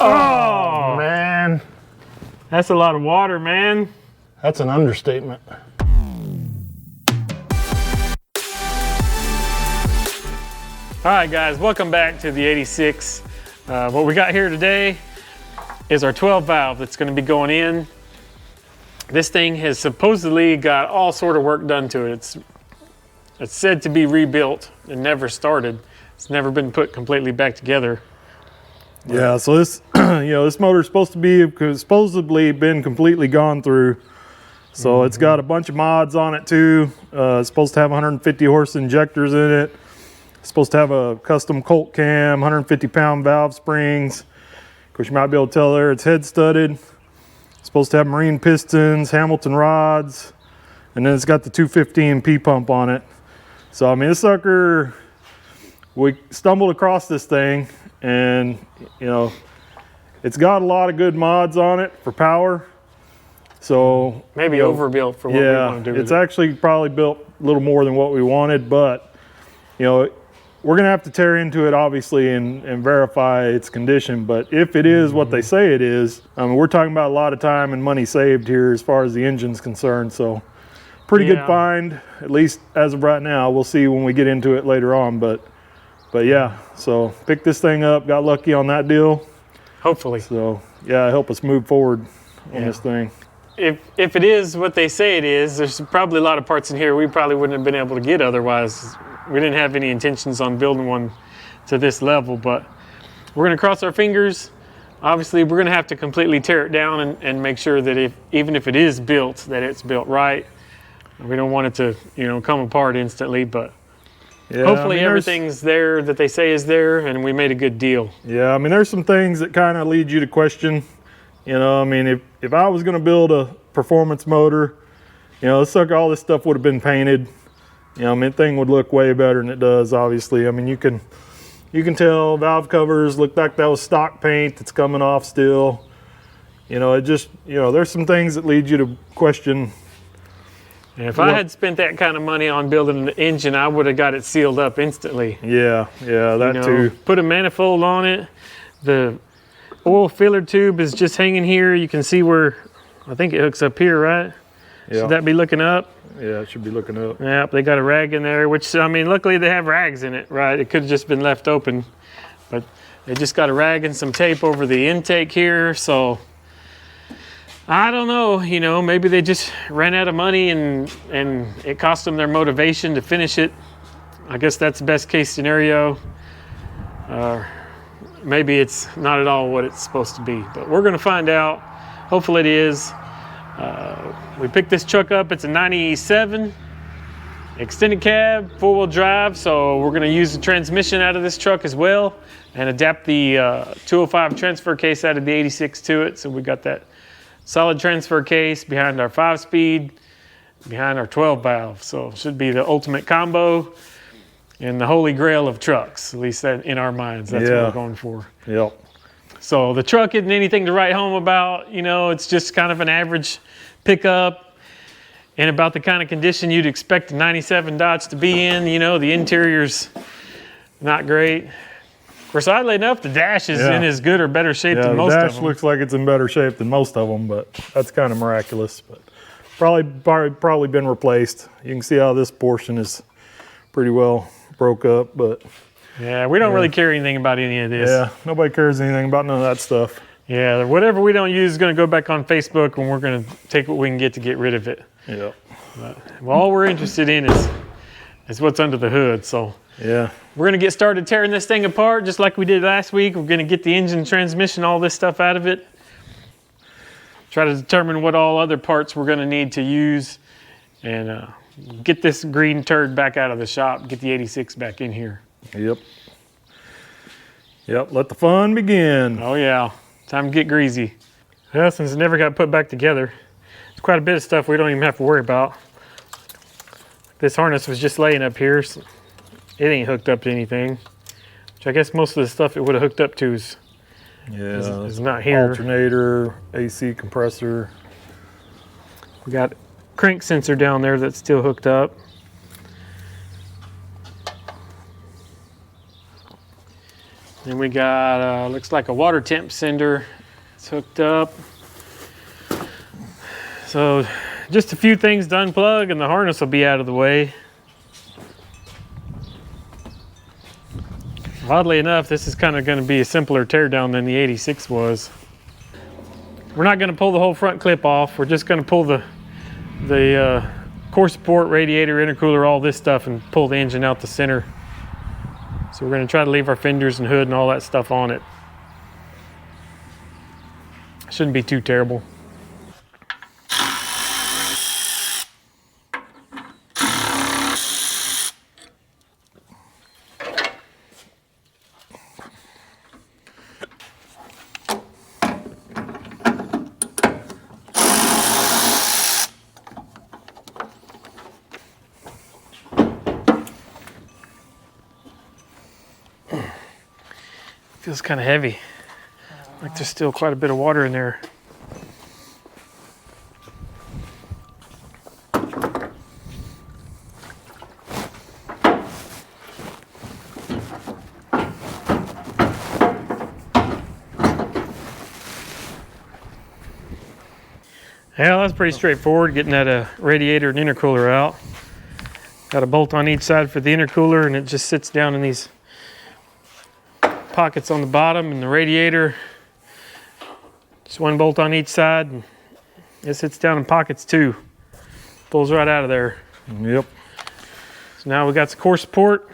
Oh, man. That's a lot of water, man. That's an understatement. All right, guys, welcome back to the 86. What we got here today is our 12 valve that's going to be going in. This thing has supposedly got all sort of work done to it. It's said to be rebuilt and never started. It's never been put completely back together. Yeah, so this, this motor's supposedly been completely gone through. So it's got a bunch of mods on it too. It's supposed to have 150 horse injectors in it. It's supposed to have a custom Colt cam, 150 pound valve springs. Of course, you might be able to tell there it's head studded. It's supposed to have marine pistons, Hamilton rods, and then it's got the 215 P pump on it. So I mean, this sucker, we stumbled across this thing, and it's got a lot of good mods on it for power. So maybe overbuilt for what we want to do with it's actually probably built a little more than what we wanted, but we're gonna have to tear into it obviously and verify its condition. But if it is what they say it is, I mean, we're talking about a lot of time and money saved here as far as the engine's concerned. So pretty good find, at least as of right now. We'll see when we get into it later on, but yeah, so picked this thing up, got lucky on that deal. Hopefully. So yeah, help us move forward on this thing. If it is what they say it is, there's probably a lot of parts in here we probably wouldn't have been able to get otherwise. We didn't have any intentions on building one to this level, but we're gonna cross our fingers. Obviously, we're gonna have to completely tear it down and make sure that even if it is built, that it's built right. We don't want it to, come apart instantly, but yeah, hopefully everything's there that they say is there, and we made a good deal. Yeah, I mean, there's some things that kind of lead you to question. I mean, if I was gonna build a performance motor, all this stuff would have been painted. I mean, the thing would look way better than it does, obviously. I mean, you can tell valve covers look like that was stock paint that's coming off still. It just, there's some things that lead you to question. And if I had spent that kind of money on building an engine, I would have got it sealed up instantly. Yeah, that too. Put a manifold on it. The oil filler tube is just hanging here. You can see where, I think it hooks up here, right? Yeah. Should that be looking up? Yeah, it should be looking up. Yeah, they got a rag in there, which, I mean, luckily they have rags in it, right? It could have just been left open, but they just got a rag and some tape over the intake here. So I don't know, maybe they just ran out of money and it cost them their motivation to finish it. I guess that's the best case scenario. Maybe it's not at all what it's supposed to be, but we're gonna find out. Hopefully it is. We picked this truck up. It's a 97 extended cab, 4-wheel drive. So we're gonna use the transmission out of this truck as well and adapt the 205 transfer case out of the 86 to it. So we got that solid transfer case behind our 5-speed, behind our 12 valve. So it should be the ultimate combo and the holy grail of trucks, at least that in our minds. That's what we're going for. Yep. So the truck isn't anything to write home about. It's just kind of an average pickup and about the kind of condition you'd expect a 97 Dodge to be in. The interior's not great. Of course, oddly enough, the dash is in as good or better shape than most of them. The dash looks like it's in better shape than most of them, but that's kind of miraculous. But probably been replaced. You can see how this portion is pretty well broke up, but yeah, we don't really care anything about any of this. Yeah, nobody cares anything about none of that stuff. Yeah, whatever we don't use is going to go back on Facebook, and we're going to take what we can get to get rid of it. Yeah. But all we're interested in is what's under the hood. So yeah, we're going to get started tearing this thing apart just like we did last week. We're going to get the engine, transmission, all this stuff out of it. Try to determine what all other parts we're going to need to use, and get this green turd back out of the shop. Get the 86 back in here. Yep, let the fun begin. Oh yeah, time to get greasy. Yeah, since it never got put back together, it's quite a bit of stuff we don't even have to worry about. This harness was just laying up here, so it ain't hooked up to anything. Which I guess most of the stuff it would have hooked up to is not here. Alternator, AC compressor. We got a crank sensor down there that's still hooked up. Then we got, looks like a water temp sender. It's hooked up. So just a few things to unplug and the harness will be out of the way. Oddly enough, this is kind of going to be a simpler teardown than the 86 was. We're not going to pull the whole front clip off. We're just going to pull the core support, radiator, intercooler, all this stuff, and pull the engine out the center. So we're going to try to leave our fenders and hood and all that stuff on it. Shouldn't be too terrible. Feels kind of heavy. Like there's still quite a bit of water in there. Yeah, that's pretty straightforward, getting that radiator and intercooler out. Got a bolt on each side for the intercooler, and it just sits down in these pockets on the bottom, and the radiator, just one bolt on each side, and it sits down in pockets too. Pulls right out of there. Yep. So now we got some core support,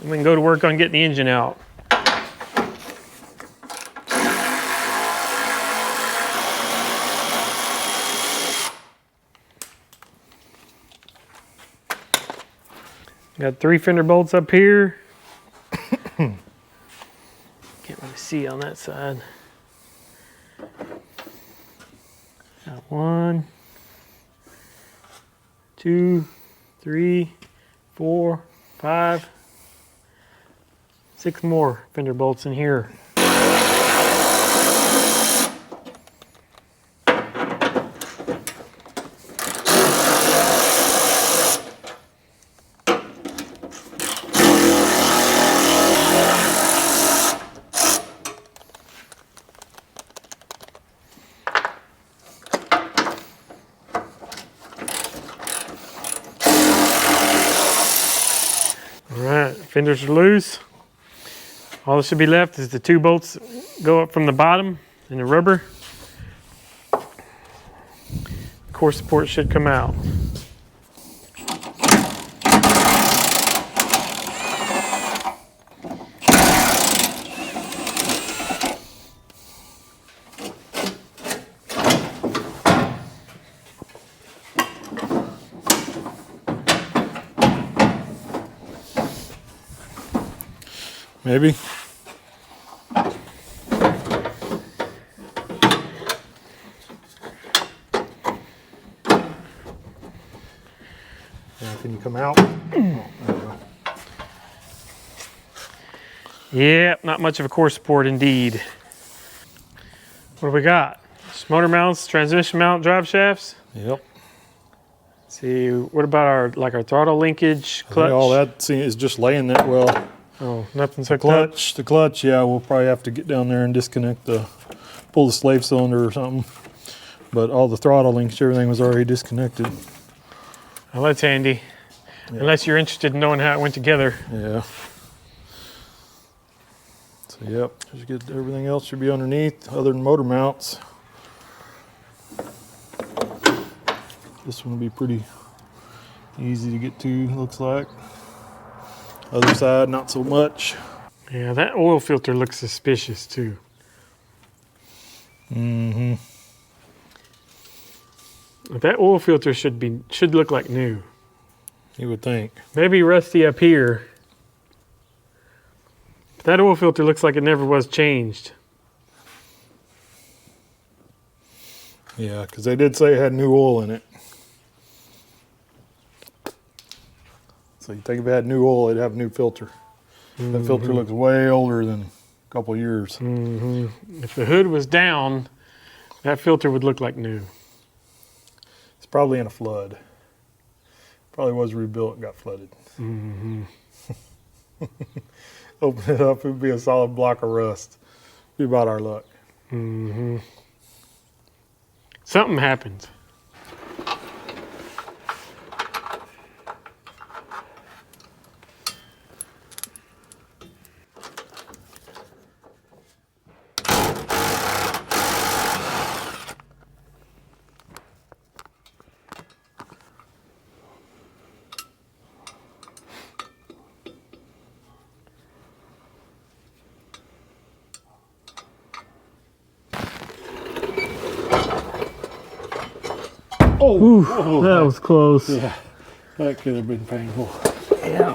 and we can go to work on getting the engine out. Got 3 fender bolts up here. Can't really see on that side. Got 1, 2, 3, 4, 5, 6 more fender bolts in here. Fenders are loose. All that should be left is the 2 bolts that go up from the bottom and the rubber. Core support should come out. Maybe. Yeah, can you come out? Yeah, not much of a core support indeed. What do we got? Just motor mounts, transmission mount, drive shafts. Yep. Let's see, what about our throttle linkage, clutch? All that is just laying that well. Oh, nothing's hooked up. The clutch, yeah, we'll probably have to get down there and disconnect pull the slave cylinder or something. But all the throttle links, everything was already disconnected. Well, that's handy. Yeah. Unless you're interested in knowing how it went together. Yeah. So, yep, just get everything else should be underneath, other than motor mounts. This one will be pretty easy to get to, looks like. Other side, not so much. Yeah, that oil filter looks suspicious too. Mm-hmm. That oil filter should look like new. You would think. Maybe rusty up here. But that oil filter looks like it never was changed. Yeah, because they did say it had new oil in it. So you think if it had new oil, it'd have a new filter. Mm-hmm. That filter looks way older than a couple years. Mm-hmm. If the hood was down, that filter would look like new. It's probably in a flood. Probably was rebuilt and got flooded. Mm-hmm. open it up, it would be a solid block of rust. Be about our luck. Something happens. Oh, That was close. yeah, that could have been painful. Yeah.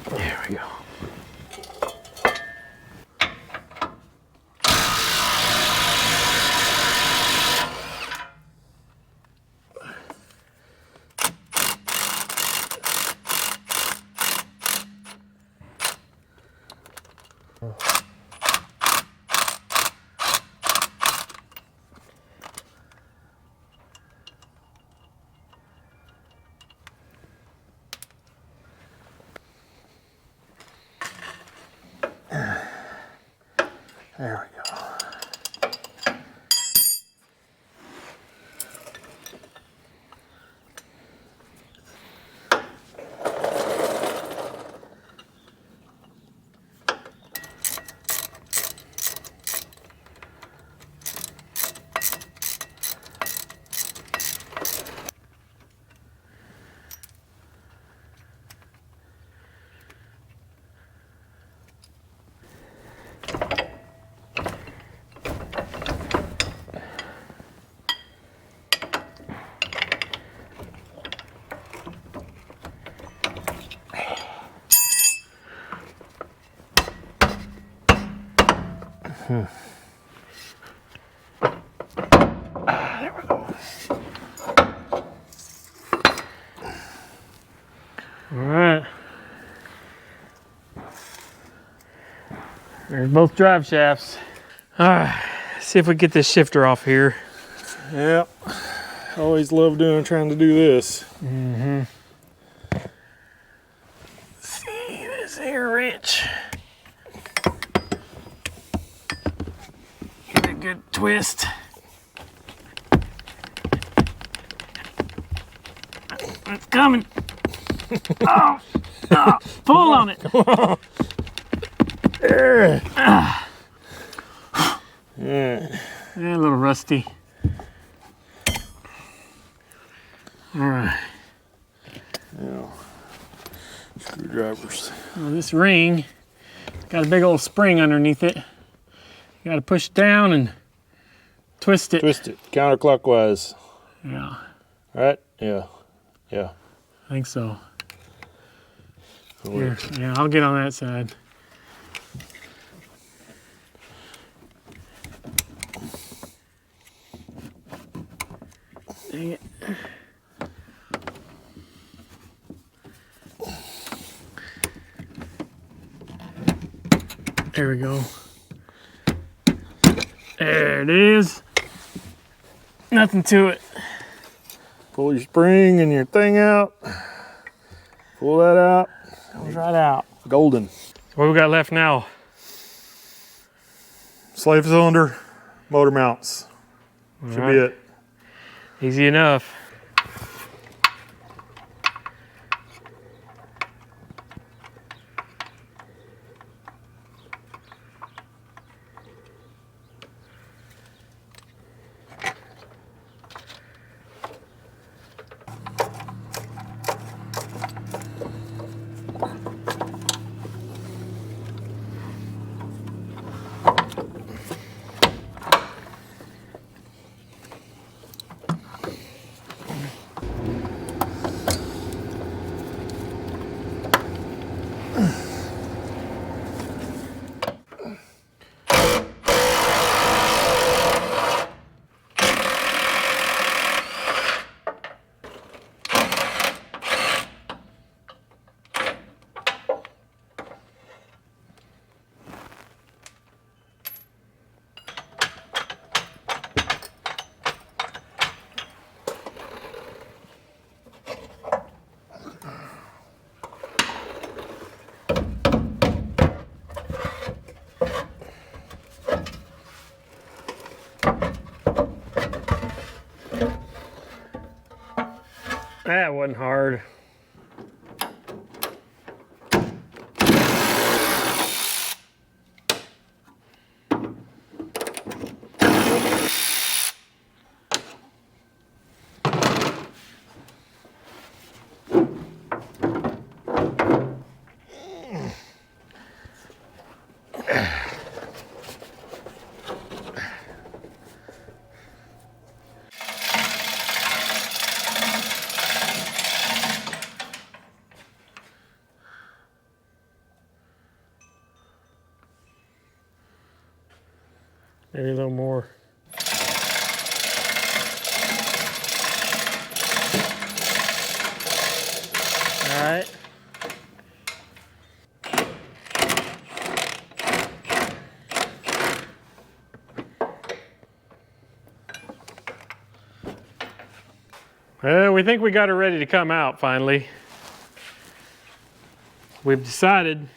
There we go. There we go. There we go. All right. There's both drive shafts. All right. See if we get this shifter off here. Yep. Always love trying to do this. See this air wrench. Get a good twist. It's coming. Oh, oh, pull on it. Yeah. Yeah, a little rusty. All right. Yeah. Screwdrivers. Well, this ring got a big old spring underneath it. You got to push down and twist it. Twist it counterclockwise. Yeah, Right? Yeah. Yeah. I think so. Here, yeah, I'll get on that side. Dang it. There we go. There it is. Nothing to it. Pull your spring and your thing out. Pull that out. Comes right out. Golden. What we got left now? Slave cylinder, motor mounts. Should be it. Easy enough. That wasn't hard. Maybe a little more. All right. Well, we think we got her ready to come out finally. We've decided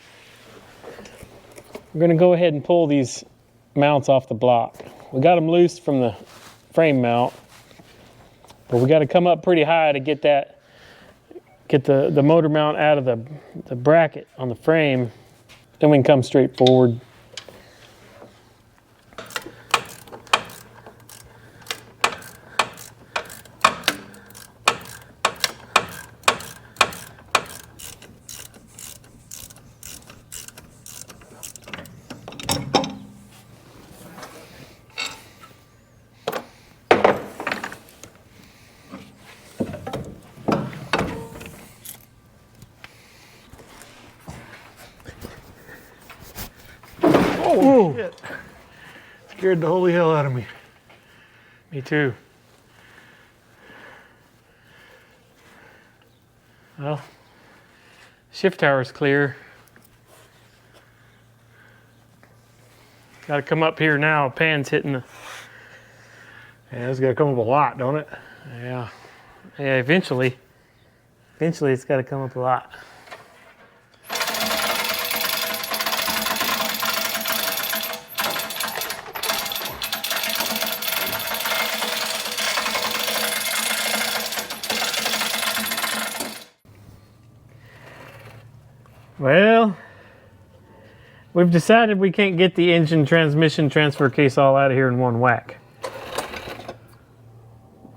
we're gonna go ahead and pull these mounts off the block. We got them loose from the frame mount, but we got to come up pretty high to get the motor mount out of the bracket on the frame. Then we can come straight forward. Oh, shit. Scared the holy hell out of me. Me too. Well, shift tower's clear. Got to come up here now. Pan's hitting the. Yeah, it's got to come up a lot, don't it? Yeah. Yeah, eventually. Eventually it's got to come up a lot. Well, we've decided we can't get the engine, transmission, transfer case all out of here in one whack.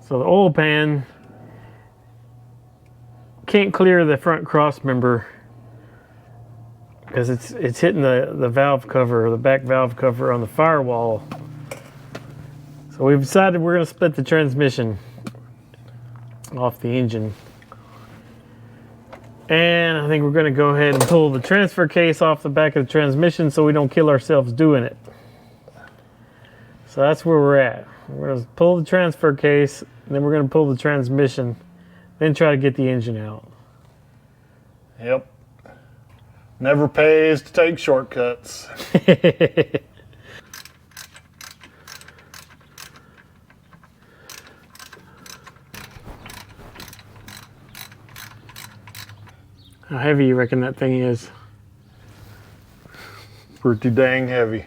So the oil pan can't clear the front cross member because it's hitting the valve cover, the back valve cover on the firewall. So we've decided we're going to split the transmission off the engine. And I think we're going to go ahead and pull the transfer case off the back of the transmission so we don't kill ourselves doing it. So that's where we're at. We're going to pull the transfer case, then we're going to pull the transmission, then try to get the engine out. Yep. Never pays to take shortcuts. How heavy you reckon that thing is? Pretty dang heavy.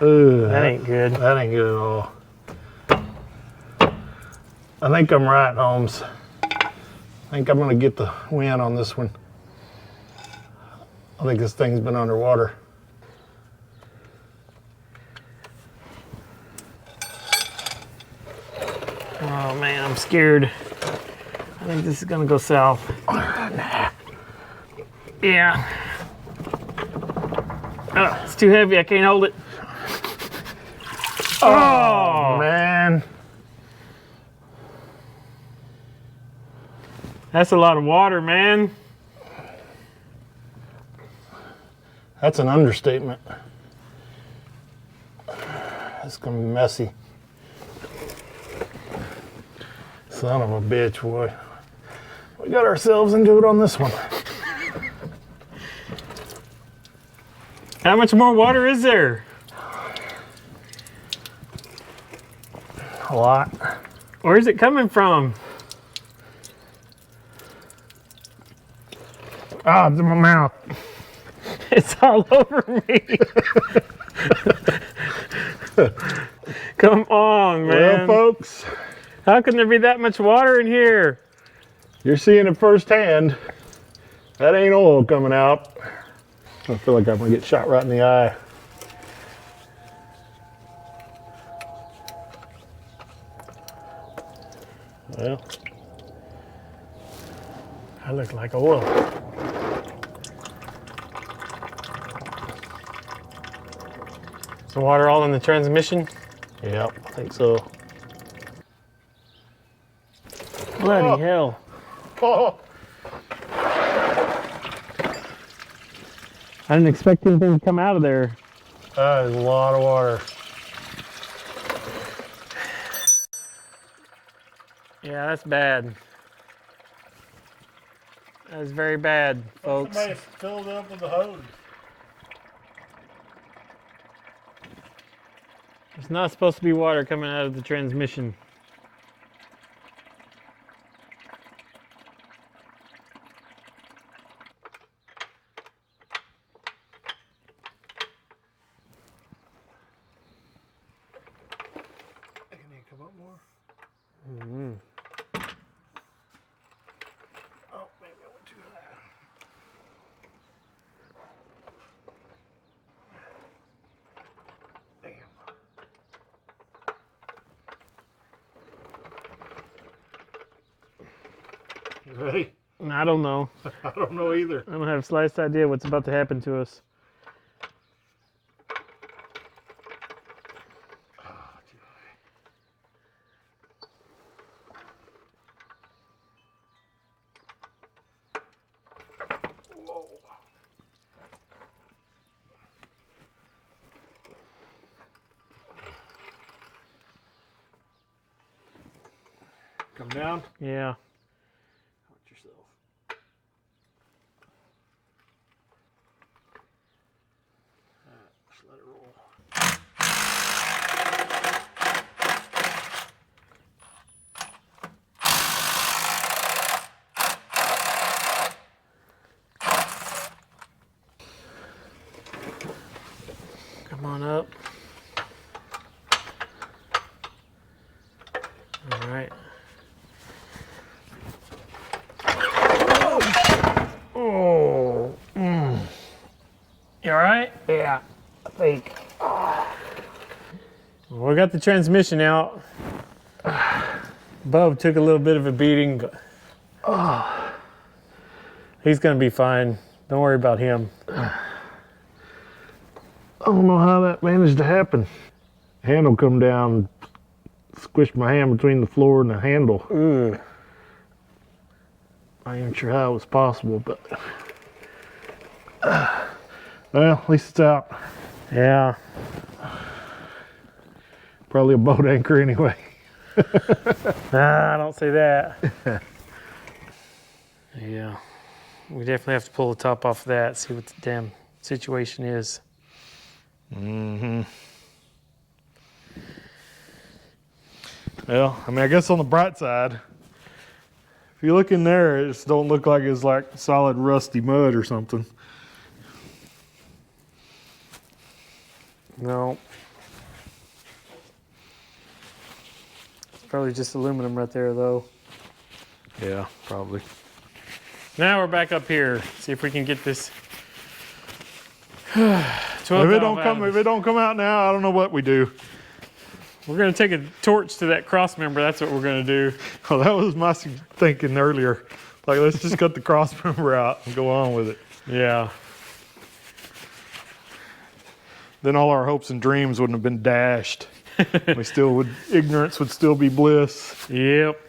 That ain't good. That ain't good at all. I think I'm right, Holmes. I think I'm gonna get the win on this one. I think this thing's been underwater. Oh man, I'm scared. I think this is gonna go south. Yeah. Oh, it's too heavy, I can't hold it. Oh Man. That's a lot of water, man. That's an understatement. It's gonna be messy. Son of a bitch, boy. We got ourselves into it on this one. How much more water is there? A lot. Where's it coming from? Ah, it's in my mouth. It's all over me. Come on, man. Well, folks, How can there be that much water in here? you're seeing it firsthand. That ain't oil coming out. I feel like I'm gonna get shot right in the eye. Well, that looks like oil. Is the water all in the transmission? Yep, I think so. Bloody Oh. hell. Oh, I didn't expect anything to come out of there. that is a lot of water. Yeah, that's bad. That is very bad, folks. Somebody filled it up with the hose. There's not supposed to be water coming out of the transmission. Can you come up more? Mm-hmm. Oh, maybe I went too high. Damn. You ready? I don't know. I don't know either. I don't have the slightest idea what's about to happen to us. Ah, too high. Whoa. Come down. Yeah. Watch yourself. Just let it roll. Come on up. All right. Oh. You all right? Yeah, I think. Well, we got the transmission out. Bub took a little bit of a beating, but he's gonna be fine. Don't worry about him. I don't know how that managed to happen. Handle come down, squished my hand between the floor and the handle. Ooh. I ain't sure how it was possible, but well, at least it's out. Yeah. Probably a boat anchor anyway. Nah, don't say that. Yeah. We definitely have to pull the top off of that, see what the damn situation is. Mm-hmm. Well, I mean, I guess on the bright side, if you look in there, it just don't look like it's like solid rusty mud or something. No. It's probably just aluminum right there, though. Yeah, probably. Now we're back up here. See if we can get this. If it don't come out now, I don't know what we do. We're gonna take a torch to that cross member. That's what we're gonna do. Well, that was my thinking earlier. Like, let's just cut the cross member out and go on with it. Yeah. Then all our hopes and dreams wouldn't have been dashed. Ignorance would still be bliss. Yep.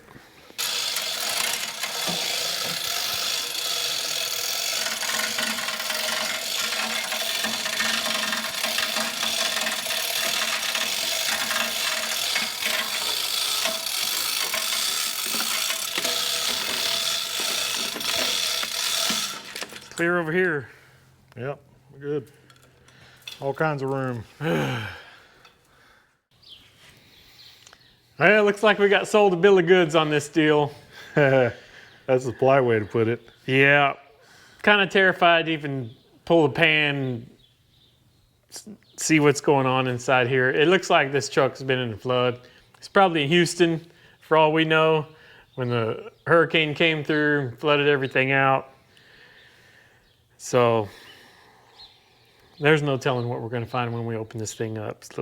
Clear over here. Yep, we're good. All kinds of room. Well, it looks like we got sold a bill of goods on this deal. That's the polite way to put it. Yeah. Kind of terrified to even pull the pan, see what's going on inside here. It looks like this truck's been in a flood. It's probably in Houston, for all we know, when the hurricane came through and flooded everything out. So there's no telling what we're going to find when we open this thing up. It's a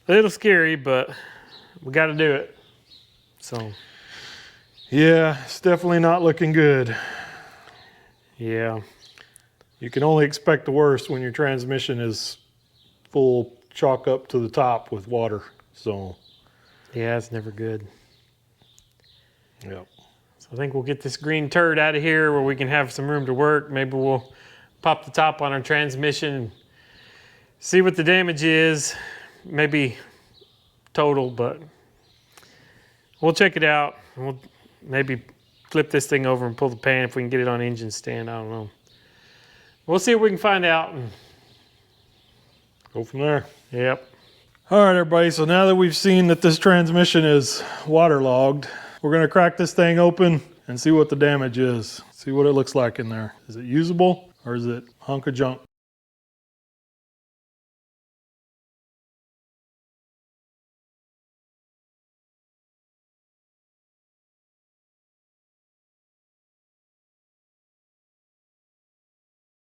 little scary, but we got to do it. So Yeah, it's definitely not looking good. yeah. You can only expect the worst when your transmission is full chalk up to the top with water. So Yeah, it's never good. yeah. So I think we'll get this green turd out of here where we can have some room to work. Maybe we'll pop the top on our transmission and see what the damage is. Maybe total, but we'll check it out. We'll maybe flip this thing over and pull the pan if we can get it on engine stand. I don't know. We'll see what we can find out and Go from there. yep. All right, everybody. So now that we've seen that this transmission is waterlogged, we're going to crack this thing open and see what the damage is. See what it looks like in there. Is it usable or is it a hunk of junk?